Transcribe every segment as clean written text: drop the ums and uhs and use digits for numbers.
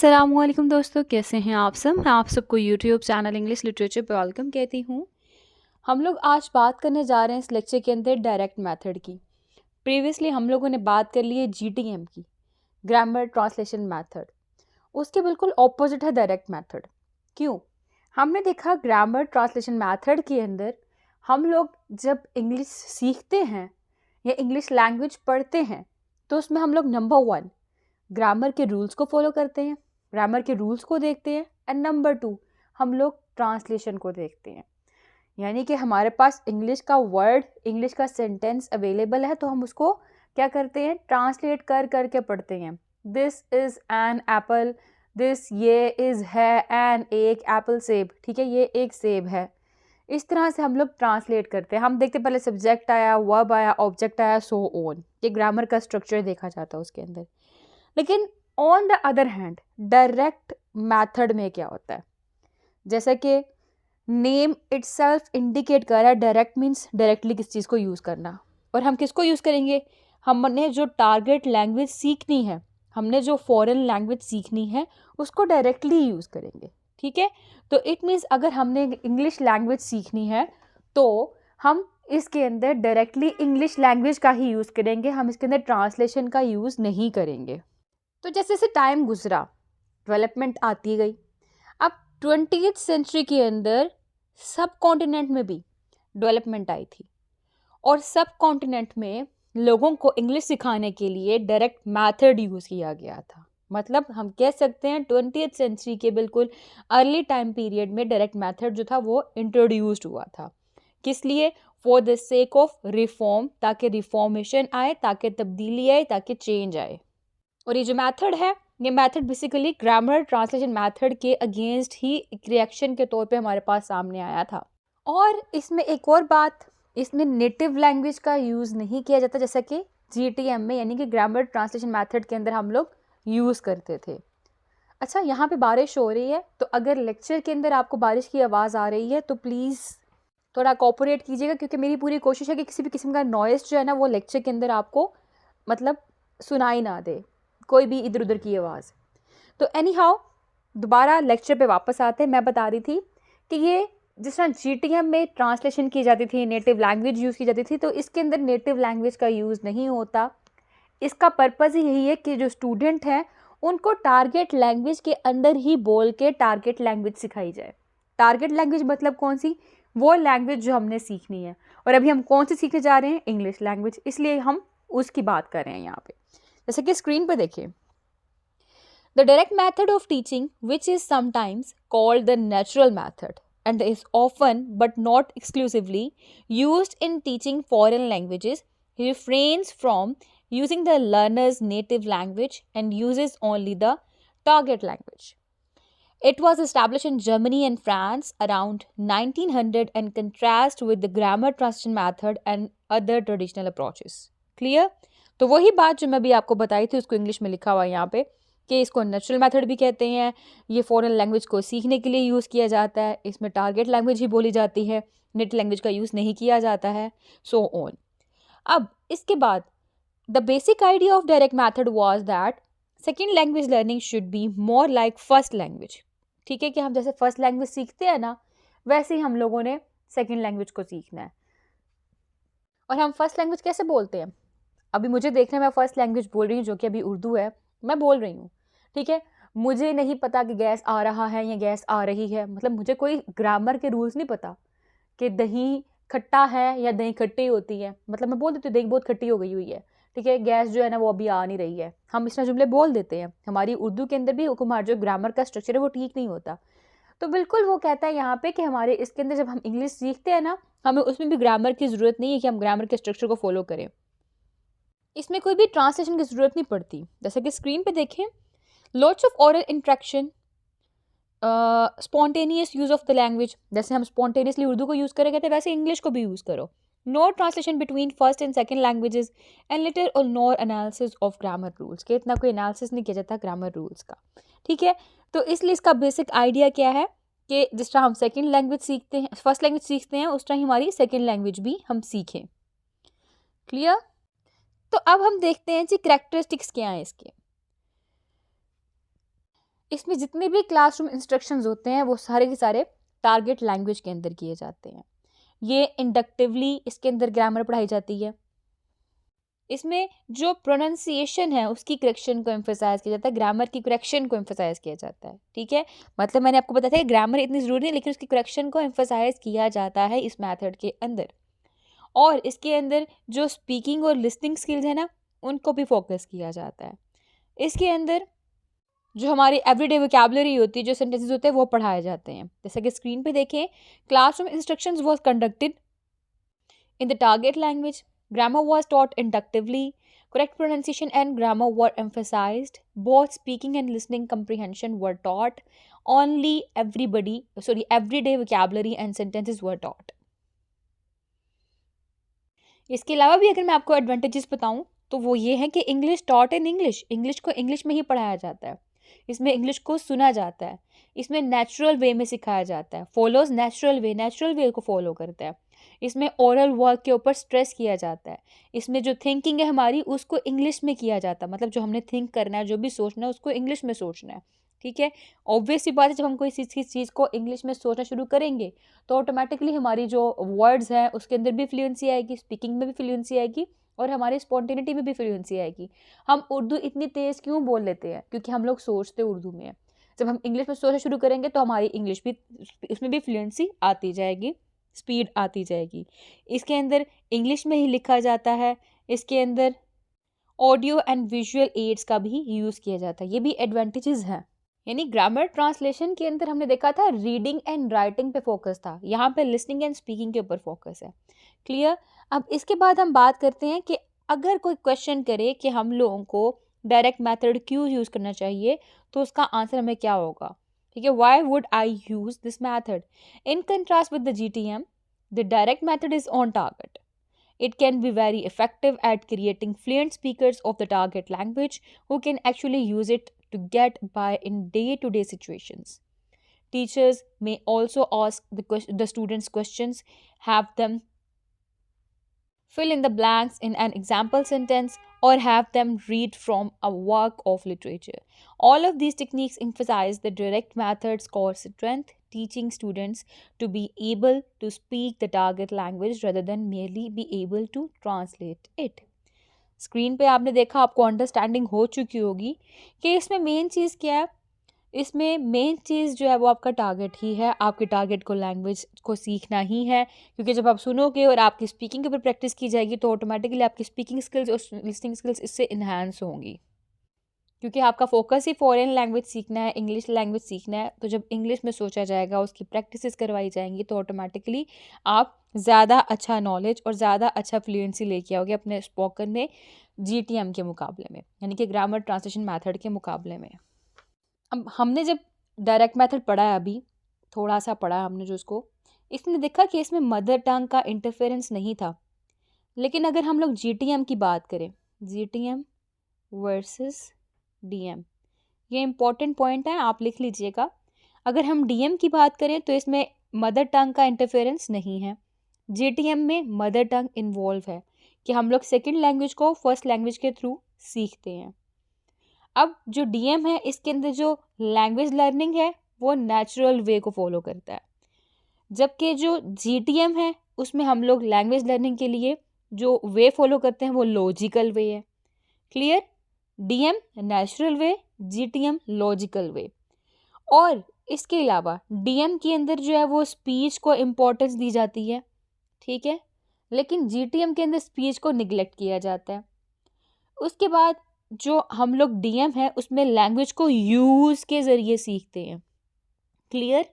अस्सलामुअलैकुम दोस्तों, कैसे हैं आप सब। मैं आप सबको यूट्यूब चैनल इंग्लिश लिटरेचर पे वेलकम कहती हूँ। हम लोग आज बात करने जा रहे हैं इस लेक्चर के अंदर डायरेक्ट मेथड की। प्रीवियसली हम लोगों ने बात कर ली है जीटीएम की, ग्रामर ट्रांसलेशन मेथड। उसके बिल्कुल ऑपोजिट है डायरेक्ट मेथड। क्यों? हमने देखा ग्रामर ट्रांसलेशन मेथड के अंदर हम लोग जब इंग्लिश सीखते हैं या इंग्लिश लैंग्वेज पढ़ते हैं तो उसमें हम लोग नंबर 1 ग्रामर के रूल्स को फॉलो करते हैं, ग्रामर के रूल्स को देखते हैं, एंड नंबर 2 हम लोग ट्रांसलेशन को देखते हैं। यानी कि हमारे पास इंग्लिश का वर्ड, इंग्लिश का सेंटेंस अवेलेबल है तो हम उसको क्या करते हैं, ट्रांसलेट कर करके पढ़ते हैं। This is an apple, this ये इज़ है एन एक एप्पल सेब, ठीक है, ये एक सेब है। इस तरह से हम लोग ट्रांसलेट करते हैं। हम देखते पहले सब्जेक्ट आया, वर्ब आया, ऑब्जेक्ट आया, सो ऑन। ये ग्रामर का स्ट्रक्चर देखा जाता है उसके अंदर। लेकिन on the other hand direct method में क्या होता है, जैसा कि नेम इटसेल्फ इंडिकेट कर रहा है, डायरेक्ट मीन्स डायरेक्टली किस चीज़ को यूज़ करना। और हम किसको यूज़ करेंगे? हमने जो टारगेट लैंग्वेज सीखनी है, हमने जो फॉरेन लैंग्वेज सीखनी है उसको डायरेक्टली यूज़ करेंगे। ठीक है, तो इट मीन्स अगर हमने इंग्लिश लैंग्वेज सीखनी है तो हम इसके अंदर डायरेक्टली इंग्लिश लैंग्वेज का ही यूज़ करेंगे, हम इसके अंदर ट्रांसलेशन का यूज़ नहीं करेंगे। तो जैसे जैसे टाइम गुजरा, डेवलपमेंट आती गई। अब 20th सेंचुरी के अंदर सब कॉन्टिनेंट में भी डेवलपमेंट आई थी और सब कॉन्टिनेंट में लोगों को इंग्लिश सिखाने के लिए डायरेक्ट मेथड यूज़ किया गया था। मतलब हम कह सकते हैं 20th सेंचुरी के बिल्कुल अर्ली टाइम पीरियड में डायरेक्ट मेथड जो था वो इंट्रोड्यूस्ड हुआ था। किस लिए? For the sake of reform, ताकि रिफॉर्मेशन आए, ताकि तब्दीली आए, ताकि चेंज आए। और ये जो मेथड है, ये method basically grammar translation method के अगेंस्ट ही एक रिएक्शन के तौर पे हमारे पास सामने आया था। और इसमें एक और बात, इसमें नेटिव लैंग्वेज का यूज़ नहीं किया जाता जैसा कि जीटीएम में, यानी कि ग्रामर ट्रांसलेशन मेथड के अंदर हम लोग यूज़ करते थे। अच्छा, यहाँ पे बारिश हो रही है, तो अगर लेक्चर के अंदर आपको बारिश की आवाज़ आ रही है तो प्लीज़ थोड़ा कोऑपरेट कीजिएगा, क्योंकि मेरी पूरी कोशिश है कि किसी भी किस्म का नॉइज़ जो है ना वो लेक्चर के अंदर आपको मतलब सुनाई ना दे, कोई भी इधर उधर की आवाज़। तो एनी हाउ, दोबारा लेक्चर पे वापस आते हैं। मैं बता रही थी कि ये जिस तरह जीटीएम में ट्रांसलेशन की जाती थी, नेटिव लैंग्वेज यूज़ की जाती थी, तो इसके अंदर नेटिव लैंग्वेज का यूज़ नहीं होता। इसका पर्पज़ ही यही है कि जो स्टूडेंट हैं उनको टारगेट लैंग्वेज के अंदर ही बोल के टारगेट लैंग्वेज सिखाई जाए। टारगेट लैंग्वेज मतलब कौन सी? वो लैंग्वेज जो हमने सीखनी है। और अभी हम कौन सी सीखने जा रहे हैं? इंग्लिश लैंग्वेज, इसलिए हम उसकी बात कर रहे हैं यहाँ पे। जैसे कि स्क्रीन पे देखिए, the direct method of teaching which is sometimes called the natural method and is often but not exclusively used in teaching foreign languages refrains from using the learner's native language and uses only the target language. It was established in Germany and France around 1900 and contrasts with the grammar translation method and other traditional approaches. Clear? तो वही बात जो मैं अभी आपको बताई थी उसको इंग्लिश में लिखा हुआ है यहाँ पे कि इसको नेचुरल मेथड भी कहते हैं। ये फॉरेन लैंग्वेज को सीखने के लिए यूज़ किया जाता है, इसमें टारगेट लैंग्वेज ही बोली जाती है, नेटिव लैंग्वेज का यूज़ नहीं किया जाता है, सो ऑन। अब इसके बाद the basic idea of direct method was that second language learning should be more like first language. ठीक है, कि हम जैसे फर्स्ट लैंग्वेज सीखते हैं ना, वैसे ही हम लोगों ने सेकेंड लैंग्वेज को सीखना है। और हम फर्स्ट लैंग्वेज कैसे बोलते हैं? अभी मुझे देखना है, मैं फर्स्ट लैंग्वेज बोल रही हूँ जो कि अभी उर्दू है, मैं बोल रही हूँ। ठीक है, मुझे नहीं पता कि गैस आ रहा है या गैस आ रही है, मतलब मुझे कोई ग्रामर के रूल्स नहीं पता कि दही खट्टा है या दही खट्टी होती है। मतलब मैं बोल देती हूँ दही बहुत खट्टी हो गई हुई है, ठीक है, गैस जो है ना वो अभी आ नहीं रही है। हम इस तरह जुमले बोल देते हैं। हमारी उर्दू के अंदर भी हमारा जो ग्रामर का स्ट्रक्चर है वो ठीक नहीं होता। तो बिल्कुल वो कहता है यहाँ पे कि हमारे इसके अंदर जब हम इंग्लिश सीखते हैं ना, हमें उसमें भी ग्रामर की ज़रूरत नहीं है कि हम ग्रामर के स्ट्रक्चर को फॉलो करें। इसमें कोई भी ट्रांसलेशन की ज़रूरत नहीं पड़ती। जैसे कि स्क्रीन पे देखें, lots of oral interaction, spontaneous use of the language, जैसे हम स्पॉन्टेनियसली उर्दू को यूज़ करेंगे तो वैसे इंग्लिश को भी यूज़ करो। No translation between first and second languages and little और nor analysis of grammar rules, के इतना कोई एनालिसिस नहीं किया जाता ग्रामर रूल्स का। ठीक है, तो इसलिए इसका बेसिक आइडिया क्या है कि जिस तरह हम सेकेंड लैंग्वेज सीखते हैं, फर्स्ट लैंग्वेज सीखते हैं, उस तरह हमारी सेकेंड लैंग्वेज भी हम सीखें। क्लियर? तो अब हम देखते हैं जी करैक्टरिस्टिक्स क्या हैं इसके। इसमें जितने भी क्लासरूम इंस्ट्रक्शंस होते हैं वो सारे के सारे टारगेट लैंग्वेज के अंदर किए जाते हैं। ये इंडक्टिवली इसके अंदर ग्रामर पढ़ाई जाती है। इसमें जो प्रोनाउंसिएशन है उसकी करेक्शन को एम्फेसाइज किया जाता है, ग्रामर की करेक्शन को एम्फेसाइज किया जाता है। ठीक है, मतलब मैंने आपको बताया था कि ग्रामर इतनी ज़रूरी नहीं, लेकिन उसकी करेक्शन को एम्फेसाइज किया जाता है इस मेथड के अंदर। और इसके अंदर जो स्पीकिंग और लिसनिंग स्किल्स है ना, उनको भी फोकस किया जाता है। इसके अंदर जो हमारी एवरीडे वोकैबुलरी होती है, जो सेंटेंसेस होते हैं, वो पढ़ाए जाते हैं। जैसे कि स्क्रीन पे देखें, classroom instructions was conducted in the target language. Grammar was taught inductively. Correct pronunciation and grammar were emphasized. Both speaking and listening comprehension were taught. Everyday vocabulary and sentences were taught. इसके अलावा भी अगर मैं आपको advantages बताऊं तो वो ये है कि English taught in English, English को इंग्लिश में ही पढ़ाया जाता है। इसमें इंग्लिश को सुना जाता है। इसमें नेचुरल वे में सिखाया जाता है, फॉलोज नेचुरल वे को फॉलो करता है। इसमें ओरल वर्क के ऊपर स्ट्रेस किया जाता है। इसमें जो थिंकिंग है हमारी उसको इंग्लिश में किया जाता है, मतलब जो हमने थिंक करना है, जो भी सोचना है उसको इंग्लिश में सोचना है। ठीक है, ऑब्वियस सी बात है, जब हम कोई चीज़ को इंग्लिश में सोचना शुरू करेंगे तो ऑटोमेटिकली हमारी जो वर्ड्स हैं उसके अंदर भी फ्लुएंसी आएगी, स्पीकिंग में भी फ्लुएंसी आएगी और हमारी स्पॉन्टेनिटी में भी फ्लुएंसी आएगी। हम उर्दू इतनी तेज़ क्यों बोल लेते हैं? क्योंकि हम लोग सोचते उर्दू में हैं। जब हम इंग्लिश में सोचना शुरू करेंगे तो हमारी इंग्लिश भी, उसमें भी फ्लुएंसी आती जाएगी, स्पीड आती जाएगी। इसके अंदर इंग्लिश में ही लिखा जाता है। इसके अंदर ऑडियो एंड विजुअल एड्स का भी यूज़ किया जाता है। ये भी एडवांटेजेस हैं। यानी ग्रामर ट्रांसलेशन के अंदर हमने देखा था रीडिंग एंड राइटिंग पे फोकस था, यहाँ पे लिसनिंग एंड स्पीकिंग के ऊपर फोकस है। क्लियर? अब इसके बाद हम बात करते हैं कि अगर कोई क्वेश्चन करे कि हम लोगों को डायरेक्ट मेथड क्यों यूज़ करना चाहिए, तो उसका आंसर हमें क्या होगा? ठीक है, why would I use this method in contrast with the GTM? The direct method is on target. It can be very effective at creating fluent speakers of the target language who can actually use it to get by in day-to-day situations. Teachers may also ask the students questions, have them fill in the blanks in an example sentence, or have them read from a work of literature. All of these techniques emphasize the direct method's core strength, teaching students to be able to speak the target language rather than merely be able to translate it. Screen पे आपने देखा, आपको understanding हो चुकी होगी कि इसमें main चीज़ क्या है। इसमें मेन चीज़ जो है वो आपका टारगेट ही है। आपके टारगेट को लैंग्वेज को सीखना ही है, क्योंकि जब आप सुनोगे और आपकी स्पीकिंग के ऊपर प्रैक्टिस की जाएगी तो ऑटोमेटिकली आपकी स्पीकिंग स्किल्स और लिसनिंग स्किल्स इससे इन्हांस होंगी। क्योंकि आपका फोकस ही फॉरेन लैंग्वेज सीखना है, इंग्लिश लैंग्वेज सीखना है, तो जब इंग्लिश में सोचा जाएगा, उसकी प्रैक्टिसेस करवाई जाएंगी, तो ऑटोमेटिकली आप ज़्यादा अच्छा नॉलेज और ज़्यादा अच्छा फ्लुएंसी लेके आओगे अपने स्पोकन में GTM के मुकाबले में, यानी कि ग्रामर ट्रांसलेशन मैथड के मुकाबले में। अब हमने जब डायरेक्ट मेथड पढ़ा है, अभी थोड़ा सा पढ़ा है हमने जो इसको, इसने देखा कि इसमें मदर टंग का इंटरफेरेंस नहीं था। लेकिन अगर हम लोग GTM की बात करें, GTM वर्सेस DM, ये इम्पॉर्टेंट पॉइंट है, आप लिख लीजिएगा। अगर हम DM की बात करें तो इसमें मदर टंग का इंटरफेरेंस नहीं है। GTM में मदर टंग इन्वॉल्व है कि हम लोग सेकेंड लैंग्वेज को फर्स्ट लैंग्वेज के थ्रू सीखते हैं। अब जो DM है, इसके अंदर जो लैंग्वेज लर्निंग है वो नेचुरल वे को फॉलो करता है, जबकि जो GTM है उसमें हम लोग लैंग्वेज लर्निंग के लिए जो वे फॉलो करते हैं वो लॉजिकल वे है। Clear? DM natural way, GTM logical वे। और इसके अलावा DM के अंदर जो है वो स्पीच को इम्पोर्टेंस दी जाती है, ठीक है, लेकिन GTM के अंदर स्पीच को निगलेक्ट किया जाता है। उसके बाद जो हम लोग DM है उसमें लैंग्वेज को यूज़ के ज़रिए सीखते हैं। क्लियर?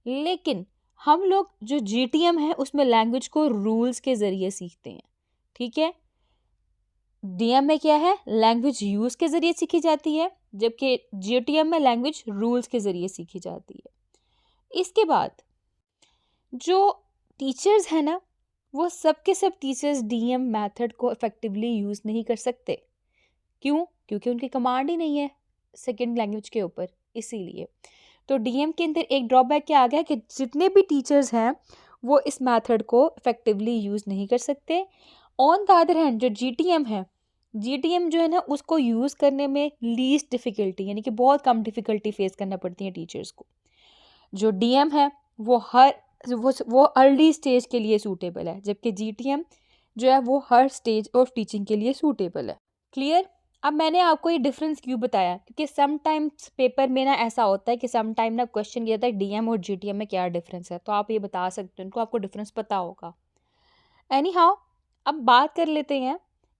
लेकिन हम लोग जो GTM है उसमें लैंग्वेज को रूल्स के ज़रिए सीखते हैं। ठीक है, DM में क्या है, लैंग्वेज यूज़ के ज़रिए सीखी जाती है, जबकि GTM में लैंग्वेज रूल्स के ज़रिए सीखी जाती है। इसके बाद जो टीचर्स हैं ना, वो सब के सब टीचर्स DM मेथड को इफ़ेक्टिवली यूज़ नहीं कर सकते। क्यों? क्योंकि उनकी कमांड ही नहीं है सेकेंड लैंग्वेज के ऊपर, इसीलिए। तो DM के अंदर एक ड्रॉबैक क्या आ गया कि जितने भी टीचर्स हैं वो इस मेथड को इफ़ेक्टिवली यूज़ नहीं कर सकते। ऑन द अदर हैंड जो GTM है GTM जो है ना उसको यूज़ करने में लीस्ट डिफ़िकल्टी यानी कि बहुत कम डिफ़िकल्टी फेस करना पड़ती है टीचर्स को। जो DM है वो वो अर्ली स्टेज के लिए सूटेबल है, जबकि GTM जो है वो हर स्टेज ऑफ टीचिंग के लिए सूटेबल है। क्लियर? अब मैंने आपको ये डिफरेंस क्यों बताया, क्योंकि समटाइम्स पेपर में ना ऐसा होता है कि समटाइम ना क्वेश्चन किया था DM और GTM में क्या डिफरेंस है, तो आप ये बता सकते हो, उनको आपको डिफरेंस पता होगा। एनी हाउ, अब बात कर लेते हैं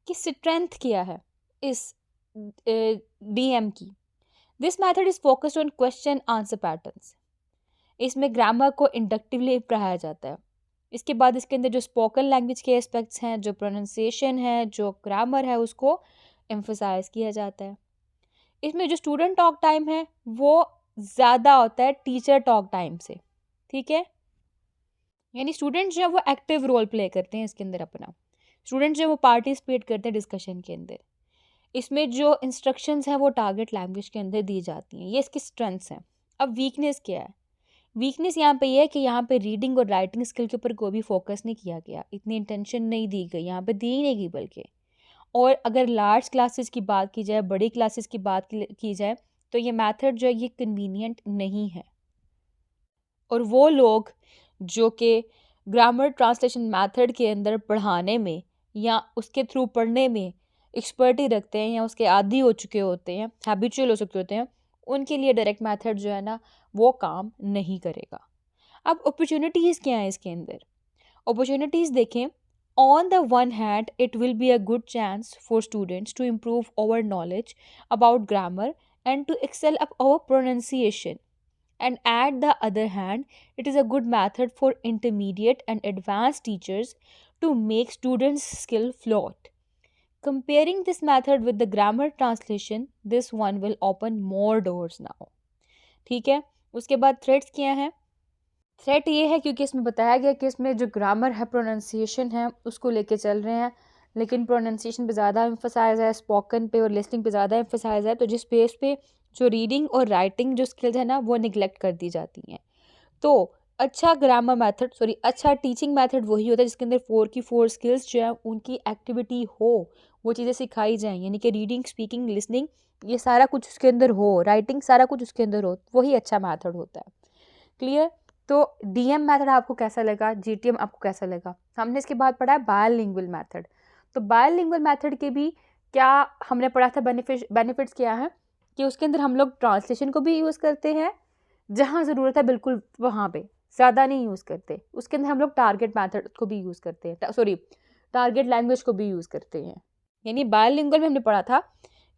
कि स्ट्रेंथ क्या है इस DM की। This method is focused on question answer patterns. इसमें ग्रामर को इंडक्टिवली पढ़ाया जाता है। इसके बाद इसके अंदर जो स्पोकन लैंग्वेज के एस्पेक्ट्स हैं, जो प्रोनाउंसिएशन है, जो ग्रामर है, उसको एम्फोसाइज किया जाता है। इसमें जो स्टूडेंट टॉक टाइम है वो ज़्यादा होता है टीचर टॉक टाइम से। ठीक है, यानी स्टूडेंट जो है वो एक्टिव रोल प्ले करते हैं इसके अंदर अपना। स्टूडेंट जो है वो पार्टिसिपेट करते हैं डिस्कशन के अंदर। इसमें जो इंस्ट्रक्शंस हैं वो टारगेट लैंग्वेज के अंदर दी जाती हैं। ये इसकी स्ट्रेंथ्स हैं। अब वीकनेस क्या है? वीकनेस यहाँ पे ये है कि यहाँ पे रीडिंग और राइटिंग स्किल के ऊपर कोई भी फोकस नहीं किया गया, इतनी इंटेंशन नहीं दी गई, यहाँ पे दी ही नहीं गई बल्कि। और अगर लार्ज क्लासेस की बात की जाए, बड़ी क्लासेस की बात की जाए, तो ये मेथड जो है ये कन्वीनियंट नहीं है। और वो लोग जो कि ग्रामर ट्रांसलेशन मेथड के अंदर पढ़ाने में या उसके थ्रू पढ़ने में एक्सपर्टी रखते हैं या उसके आदी हो चुके होते हैं, हैबिचुअल हो चुके होते हैं, उनके लिए डायरेक्ट मेथड जो है ना वो काम नहीं करेगा। अब अपॉर्चुनिटीज़ क्या हैं इसके अंदर? अपॉर्चुनिटीज़ देखें। On the one hand it will be a good chance for students to improve our knowledge about grammar and to excel up our pronunciation, and at the other hand it is a good method for intermediate and advanced teachers to make students skill flawed. Comparing this method with the grammar translation, this one will open more doors now. ठीक है, उसके बाद threats क्या है? Threat ये है क्योंकि इसमें बताया गया कि इसमें जो ग्रामर है, प्रोनाउंसिएशन है, उसको लेके चल रहे हैं, लेकिन प्रोनाउंसिएशन पे ज़्यादा एम्फोसाइज है, स्पोकन पे और लिसनिंग पे ज़्यादा एम्फोसाइज है, तो जिस बेस पे जो रीडिंग और राइटिंग जो स्किल्स है ना वो निगलेक्ट कर दी जाती हैं। तो अच्छा टीचिंग मेथड वही होता है जिसके अंदर 4 की 4 स्किल्स जो है उनकी एक्टिविटी हो, वो चीज़ें सिखाई जाएँ, यानी कि रीडिंग, स्पीकिंग, लिसनिंग, ये सारा कुछ उसके अंदर हो, राइटिंग सारा कुछ उसके अंदर हो, वही अच्छा मेथड होता है। क्लियर? तो DM मेथड आपको कैसा लगा, GTM आपको कैसा लगा? हमने इसके बाद पढ़ा है बायलिंगुअल मेथड। तो बायलिंगुअल मेथड के भी क्या हमने पढ़ा था, बेनिफिट्स क्या है कि उसके अंदर हम लोग ट्रांसलेशन को भी यूज़ करते हैं, जहाँ ज़रूरत है बिल्कुल वहाँ पे, ज़्यादा नहीं यूज़ करते। उसके अंदर हम लोग टारगेट मेथड को भी यूज़ करते हैं, टारगेट लैंग्वेज को भी यूज़ करते हैं। यानी बायलिंगुअल में हमने पढ़ा था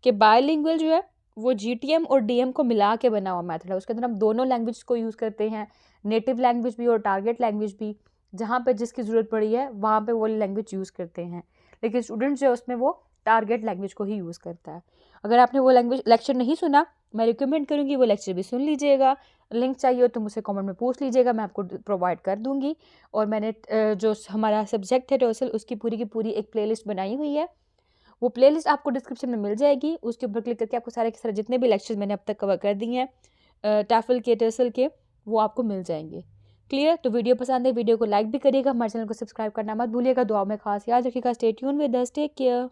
कि बायलिंगुअल जो है वो GTM और DM को मिला के बना हुआ मेथड है। उसके अंदर हम दोनों लैंग्वेज को यूज़ करते हैं, नेटिव लैंग्वेज भी और टारगेट लैंग्वेज भी। जहाँ पे जिसकी ज़रूरत पड़ी है वहाँ पे वो लैंग्वेज यूज़ करते हैं, लेकिन स्टूडेंट जो है उसमें वो टारगेट लैंग्वेज को ही यूज़ करता है। अगर आपने वो लैंग्वेज लेक्चर नहीं सुना, मैं रिकमेंड करूँगी वो लेक्चर भी सुन लीजिएगा। लिंक चाहिए हो तो मुझसे कमेंट में पूछ लीजिएगा, मैं आपको प्रोवाइड कर दूँगी। और मैंने जो हमारा सब्जेक्ट है टोटल, उसकी पूरी की पूरी एक प्लेलिस्ट बनाई हुई है। वो प्लेलिस्ट आपको डिस्क्रिप्शन में मिल जाएगी। उसके ऊपर क्लिक करके आपको सारे के सारे जितने भी लेक्चर्स मैंने अब तक कवर कर दिए हैं टैफल के, टर्सल के, वो आपको मिल जाएंगे। क्लियर? तो वीडियो पसंद है, वीडियो को लाइक भी करिएगा, हमारे चैनल को सब्सक्राइब करना मत भूलिएगा। दुआ में खास याद रखिएगा। Stay tune with us, take care.